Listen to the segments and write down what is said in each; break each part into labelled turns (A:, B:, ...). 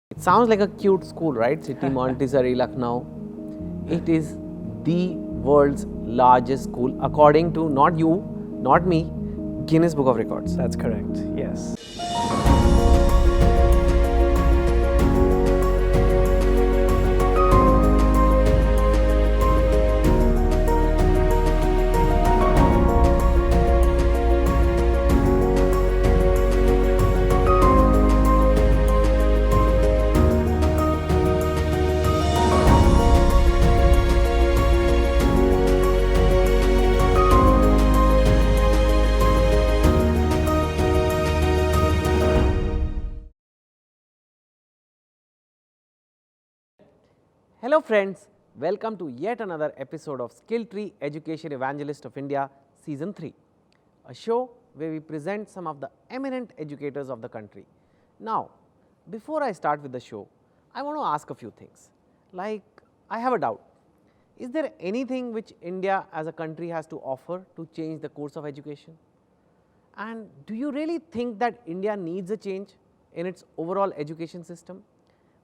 A: It sounds like a cute school, right? City Montessori, Lucknow. It is the world's largest school, according to not you, not me, Guinness Book of Records.
B: That's correct, yes.
A: Hello friends, welcome to yet another episode of Skill Tree Education Evangelist of India Season 3, a show where we present some of the eminent educators of the country. Now, before I start with the show, I want to ask a few things. Like, I have a doubt. Is there anything which India as a country has to offer to change the course of education? And do you really think that India needs a change in its overall education system?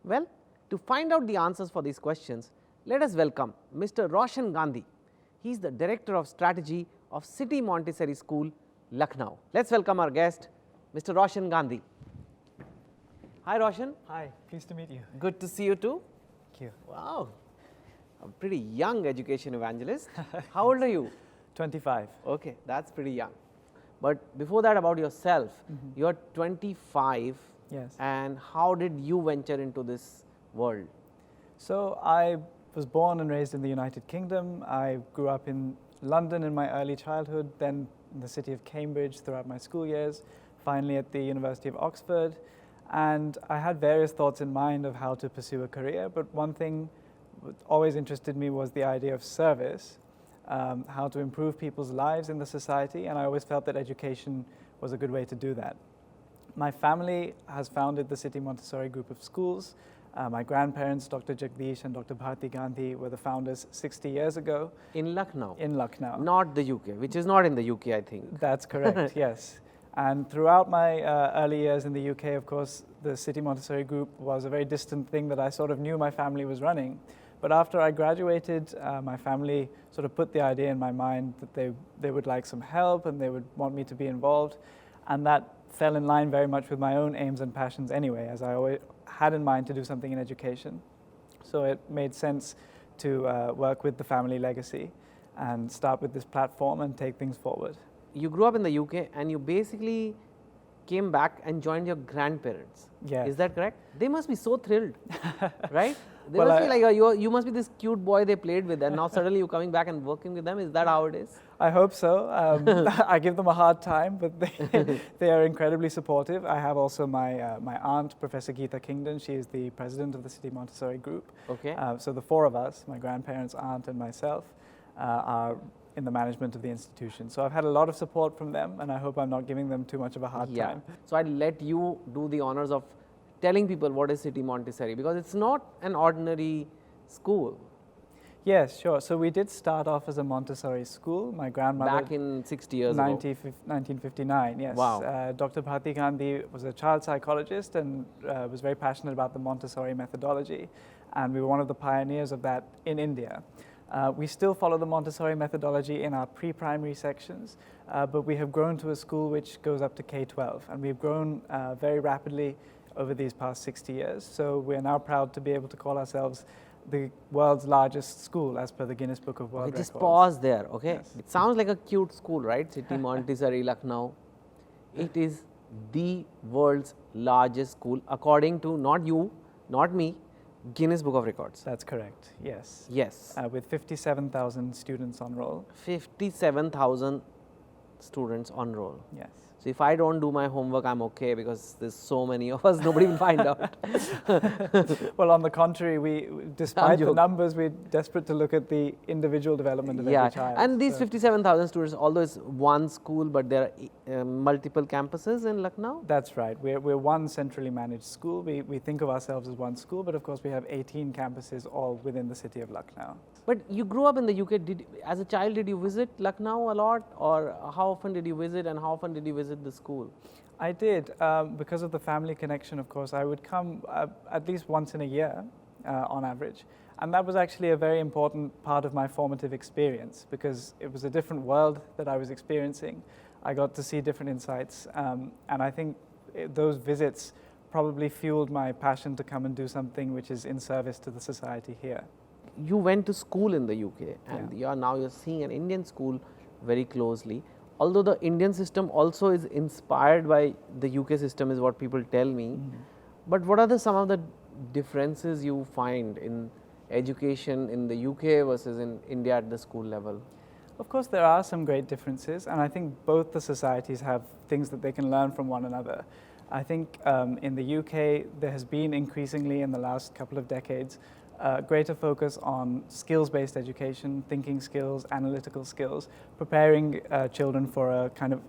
A: Well, to find out the answers for these questions, let us welcome Mr. Roshan Gandhi. He is the Director of Strategy of City Montessori School, Lucknow. Let's welcome our guest, Mr. Roshan Gandhi. Hi Roshan.
B: Hi, pleased to meet you.
A: Good to see you too.
B: Thank you.
A: Wow, a pretty young education evangelist. How old are you?
B: 25.
A: Okay, that's pretty young. But before that, about yourself, you're 25.
B: Yes.
A: And how did you venture into this world?
B: So I was born and raised in the United Kingdom. I grew up in London in my early childhood, then in the city of Cambridge throughout my school years, finally at the University of Oxford. And I had various thoughts in mind of how to pursue a career, but one thing that always interested me was the idea of service, how to improve people's lives in the society, and I always felt that education was a good way to do that. My family has founded the City Montessori group of schools. My grandparents, Dr. Jagdish and Dr. Bharti Gandhi, were the founders 60 years ago.
A: In Lucknow?
B: In Lucknow.
A: Not the UK, which is not in the UK, I think.
B: That's correct, yes. And throughout my early years in the UK, of course, the City Montessori group was a very distant thing that I sort of knew my family was running. But after I graduated, my family sort of put the idea in my mind that they would like some help and they would want me to be involved. And that fell in line very much with my own aims and passions anyway, as I always had in mind to do something in education. So it made sense to work with the family legacy and start with this platform and take things forward.
A: You grew up in the UK and you basically came back and joined your grandparents.
B: Yes.
A: Is that correct? They must be so thrilled, right? They
B: Well,
A: must be like, you must be this cute boy they played with, and now suddenly you're coming back and working with them. Is that how it is?
B: I hope so. I give them a hard time, but they are incredibly supportive. I have also my aunt, Professor Geeta Kingdon. She is the president of the City Montessori group.
A: Okay.
B: So the four of us, my grandparents, aunt, and myself, are in the management of the institution. So I've had a lot of support from them, and I hope I'm not giving them too much of a hard time.
A: So I'd let you do the honors of telling people what is City Montessori, because it's not an ordinary school.
B: Yes, sure. So we did start off as a Montessori school. My grandmother...
A: Back in 60 years ago.
B: 1959, yes.
A: Wow.
B: Dr. Bharti Gandhi was a child psychologist and was very passionate about the Montessori methodology. And we were one of the pioneers of that in India. We still follow the Montessori methodology in our pre-primary sections, but we have grown to a school which goes up to K-12. And we've grown very rapidly over these past 60 years. So we're now proud to be able to call ourselves the world's largest school as per the Guinness Book of World Records.
A: Just pause there, okay?
B: Yes.
A: It sounds like a cute school, right? City Montessori, Lucknow. It is the world's largest school, according to not you, not me, Guinness Book of Records.
B: That's correct, yes.
A: Yes.
B: With 57,000 students on roll.
A: 57,000 students on roll.
B: Yes.
A: So if I don't do my homework, I'm okay, because there's so many of us, nobody will find out.
B: Well, on the contrary, despite the numbers, we're desperate to look at the individual development of every child.
A: And these 57,000 students, although it's one school, but there are multiple campuses in Lucknow?
B: That's right. We're one centrally managed school. We think of ourselves as one school, but of course we have 18 campuses all within the city of Lucknow.
A: But you grew up in the UK. As a child, did you visit Lucknow a lot? Or how often did you visit, and how often did you visit the school?
B: I did. Because of the family connection, of course, I would come at least once in a year on average. And that was actually a very important part of my formative experience because it was a different world that I was experiencing. I got to see different insights. And I think those visits probably fueled my passion to come and do something which is in service to the society here.
A: You went to school in the UK and you're seeing an Indian school very closely. Although the Indian system also is inspired by the UK system is what people tell me. But what are some of the differences you find in education in the UK versus in India at the school level?
B: Of course, there are some great differences, and I think both the societies have things that they can learn from one another. I think in the UK, there has been increasingly in the last couple of decades greater focus on skills-based education, thinking skills, analytical skills, preparing children for a kind of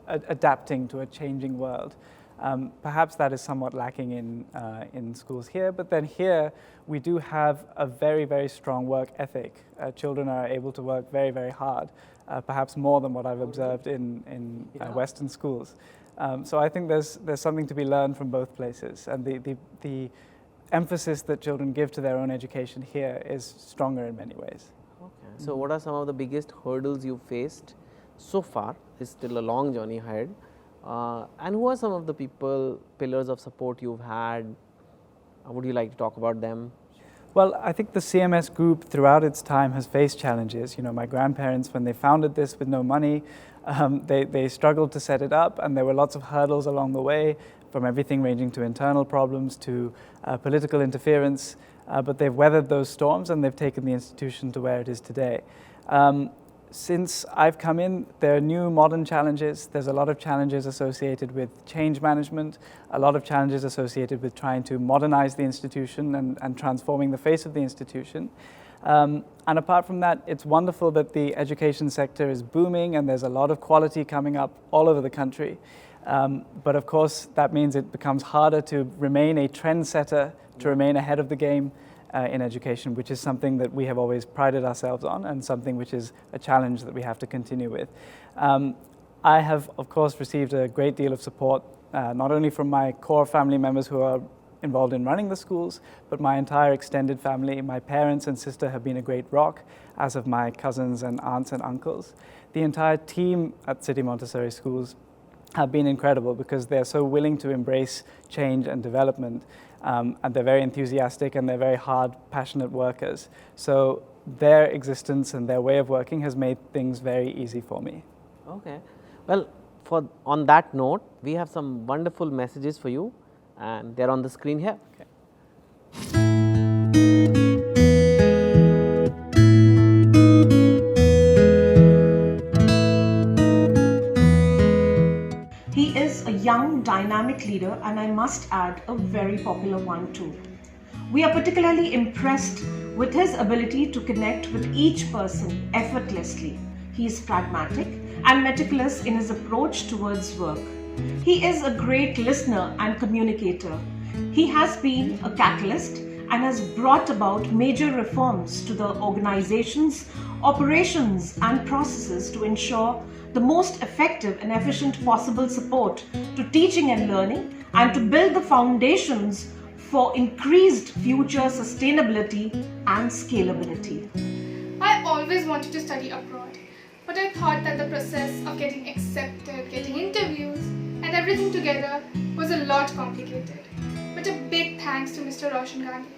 B: adapting to a changing world. Perhaps that is somewhat lacking in schools here, but then here we do have a very, very strong work ethic. Children are able to work very, very hard, perhaps more than what I've observed in Western schools. So I think there's something to be learned from both places, and the emphasis that children give to their own education here is stronger in many ways.
A: Okay. So what are some of the biggest hurdles you faced so far? It's still a long journey ahead. And who are some of the pillars of support you've had? Would you like to talk about them?
B: Well, I think the CMS group throughout its time has faced challenges. You know, my grandparents, when they founded this with no money, they struggled to set it up, and there were lots of hurdles along the way, from everything ranging to internal problems to political interference, but they've weathered those storms and they've taken the institution to where it is today. Since I've come in, there are new modern challenges. There's a lot of challenges associated with change management, a lot of challenges associated with trying to modernize the institution and transforming the face of the institution. And apart from that, it's wonderful that the education sector is booming and there's a lot of quality coming up all over the country. But of course, that means it becomes harder to remain a trendsetter, to remain ahead of the game in education, which is something that we have always prided ourselves on and something which is a challenge that we have to continue with. I have, of course, received a great deal of support, not only from my core family members who are involved in running the schools, but my entire extended family. My parents and sister have been a great rock, as have my cousins and aunts and uncles. The entire team at City Montessori Schools have been incredible because they're so willing to embrace change and development, and they're very enthusiastic and they're very hard, passionate workers. So their existence and their way of working has made things very easy for me.
A: Okay. Well, on that note, we have some wonderful messages for you, and they're on the screen here.
B: Okay.
C: He is a young, dynamic leader, and I must add, a very popular one too. We are particularly impressed with his ability to connect with each person effortlessly. He is pragmatic and meticulous in his approach towards work. He is a great listener and communicator. He has been a catalyst and has brought about major reforms to the organization's operations and processes to ensure the most effective and efficient possible support to teaching and learning, and to build the foundations for increased future sustainability and scalability.
D: I always wanted to study abroad, but I thought that the process of getting accepted, getting interviews, and everything together was a lot complicated. But a big thanks to Mr. Roshan Gandhi.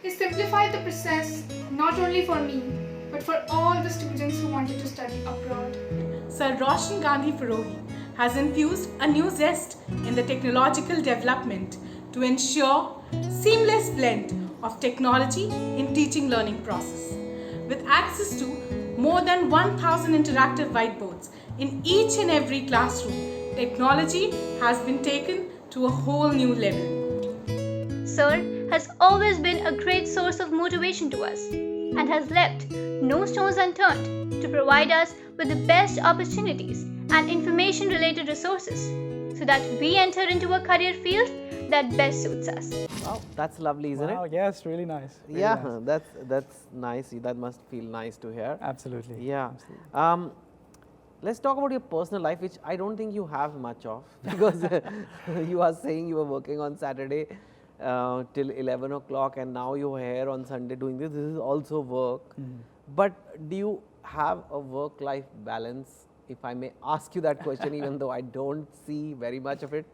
D: He simplified the process not only for me, but for all the students who wanted to study abroad.
E: Sir Roshan Gandhi Farohi has infused a new zest in the technological development to ensure seamless blend of technology in teaching learning process. With access to more than 1,000 interactive whiteboards in each and every classroom, technology has been taken to a whole new level.
F: Sir has always been a great source of motivation to us and has left no stones unturned to provide us with the best opportunities and information related resources so that we enter into a career field that best suits us.
A: Wow, that's lovely, isn't
B: Wow,
A: it?
B: yes, really nice. Really
A: Yeah,
B: nice.
A: that's nice. That must feel nice to hear.
B: Absolutely.
A: Yeah.
B: Absolutely.
A: Let's talk about your personal life, which I don't think you have much of, because you are saying you were working on Saturday till 11 o'clock, and now you're here on Sunday doing this. This is also work. But do you have a work-life balance? If I may ask you that question, even though I don't see very much of it.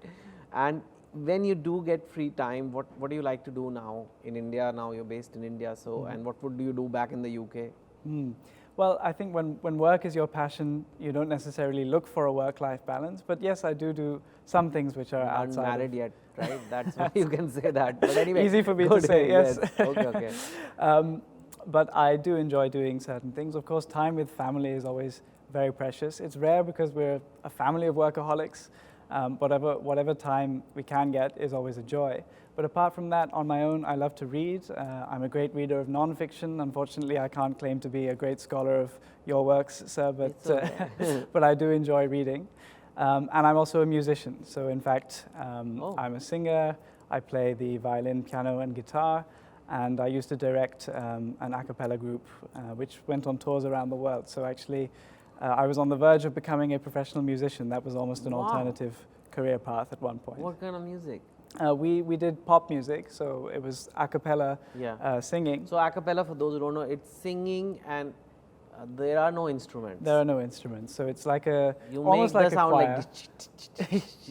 A: And when you do get free time, what do you like to do now in India? Now you're based in India, so and what would you do back in the UK?
B: Well, I think when work is your passion, you don't necessarily look for a work-life balance. But yes, I do some things which are
A: I'm
B: outside.
A: not married yet, right? That's why you can say that. But anyway,
B: Easy for me to
A: good.
B: say, yes.
A: Okay.
B: But I do enjoy doing certain things. Of course, time with family is always very precious. It's rare because we're a family of workaholics. Whatever time we can get is always a joy. But apart from that, on my own, I love to read. I'm a great reader of non-fiction. Unfortunately, I can't claim to be a great scholar of your works, sir, but,
A: okay.
B: but I do enjoy reading. And I'm also a musician. So in fact, I'm a singer. I play the violin, piano, and guitar. And I used to direct an a cappella group, which went on tours around the world. So actually, I was on the verge of becoming a professional musician. That was almost an alternative career path at one point.
A: What kind of music?
B: We did pop music, so it was a cappella singing.
A: So a cappella, for those who don't know, it's singing and there are no instruments.
B: There are no instruments, so it's like a
A: you
B: almost
A: make
B: like
A: the sound
B: a choir.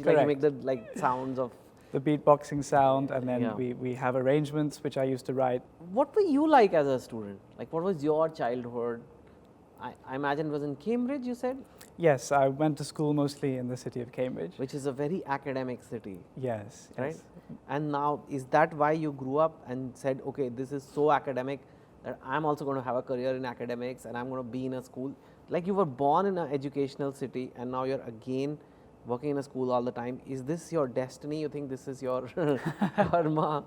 A: like you make the sounds of
B: the beatboxing sound, and then we have arrangements which I used to write.
A: What were you like as a student? Like, what was your childhood? I imagine it was in Cambridge, you said?
B: Yes, I went to school mostly in the city of Cambridge.
A: Which is a very academic city.
B: Yes.
A: Right? And now, is that why you grew up and said, okay, this is so academic that I'm also going to have a career in academics and I'm going to be in a school? Like, you were born in an educational city and now you're again working in a school all the time. Is this your destiny? You think this is your karma?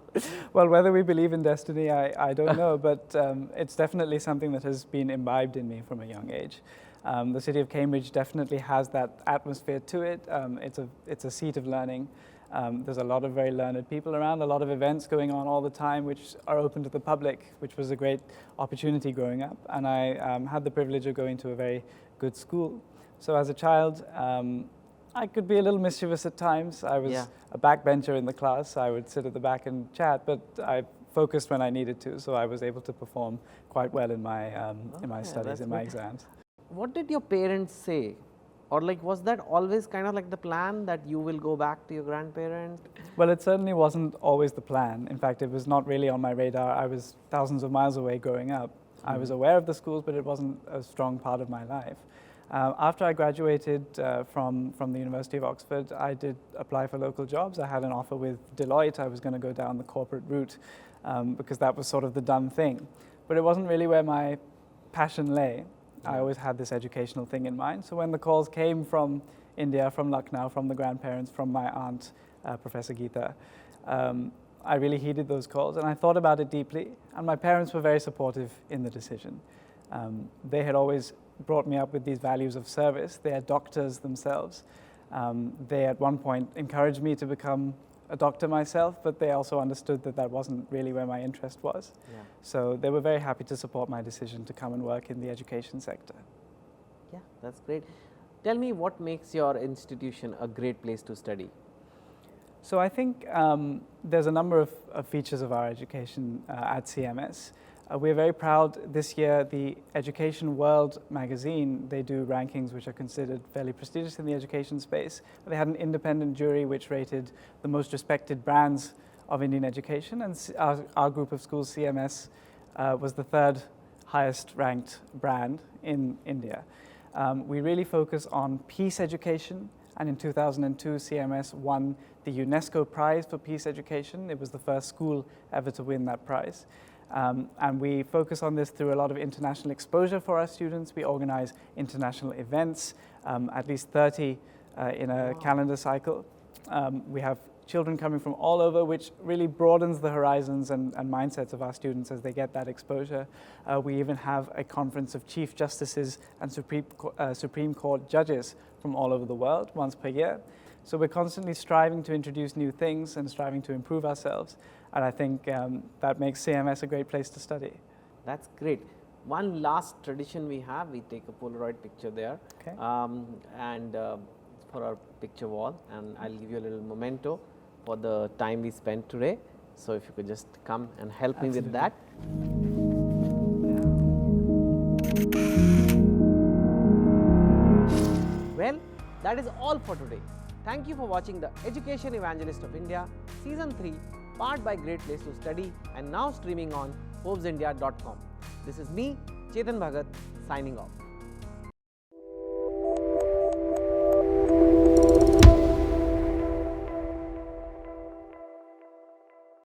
B: Well, whether we believe in destiny, I don't know, but it's definitely something that has been imbibed in me from a young age. The city of Cambridge definitely has that atmosphere to it. It's a seat of learning. There's a lot of very learned people around, a lot of events going on all the time which are open to the public, which was a great opportunity growing up. And I had the privilege of going to a very good school. So as a child, I could be a little mischievous at times. I was a backbencher in the class. I would sit at the back and chat, but I focused when I needed to, so I was able to perform quite well in my studies, in my exams.
A: What did your parents say? Or like, was that always kind of like the plan that you will go back to your grandparent?
B: Well, it certainly wasn't always the plan. In fact, it was not really on my radar. I was thousands of miles away growing up. I was aware of the schools, but it wasn't a strong part of my life. After I graduated from the University of Oxford, I did apply for local jobs. I had an offer with Deloitte. I was going to go down the corporate route because that was sort of the done thing. But it wasn't really where my passion lay. I always had this educational thing in mind. So when the calls came from India, from Lucknow, from the grandparents, from my aunt, Professor Geeta, I really heeded those calls and I thought about it deeply. And my parents were very supportive in the decision. They had always brought me up with these values of service. They are doctors themselves. They at one point encouraged me to become a doctor myself, but they also understood that that wasn't really where my interest was. So they were very happy to support my decision to come and work in the education sector.
A: Yeah, that's great. Tell me, what makes your institution a great place to study?
B: So I think there's a number of features of our education at CMS. We're very proud this year. The Education World magazine, they do rankings which are considered fairly prestigious in the education space. They had an independent jury which rated the most respected brands of Indian education, and our group of schools, CMS, was the third highest ranked brand in India. We really focus on peace education, and in 2002 CMS won the UNESCO Prize for Peace Education. It was the first school ever to win that prize. And we focus on this through a lot of international exposure for our students. We organize international events, at least 30 in a calendar cycle. We have children coming from all over, which really broadens the horizons and mindsets of our students as they get that exposure. We even have a conference of chief justices and Supreme Court judges from all over the world once per year. So we're constantly striving to introduce new things and striving to improve ourselves. And I think that makes CMS a great place to study.
A: That's great. one last tradition we have, we take a Polaroid picture there,
B: Okay.
A: and for our picture wall, and I'll give you a little memento for the time we spent today. So if you could just come and help me with that. Well, that is all for today. Thank you for watching the Education Evangelist of India Season 3, powered by Great Place to Study, and now streaming on forbesindia.com. This is me, Chetan Bhagat, signing off.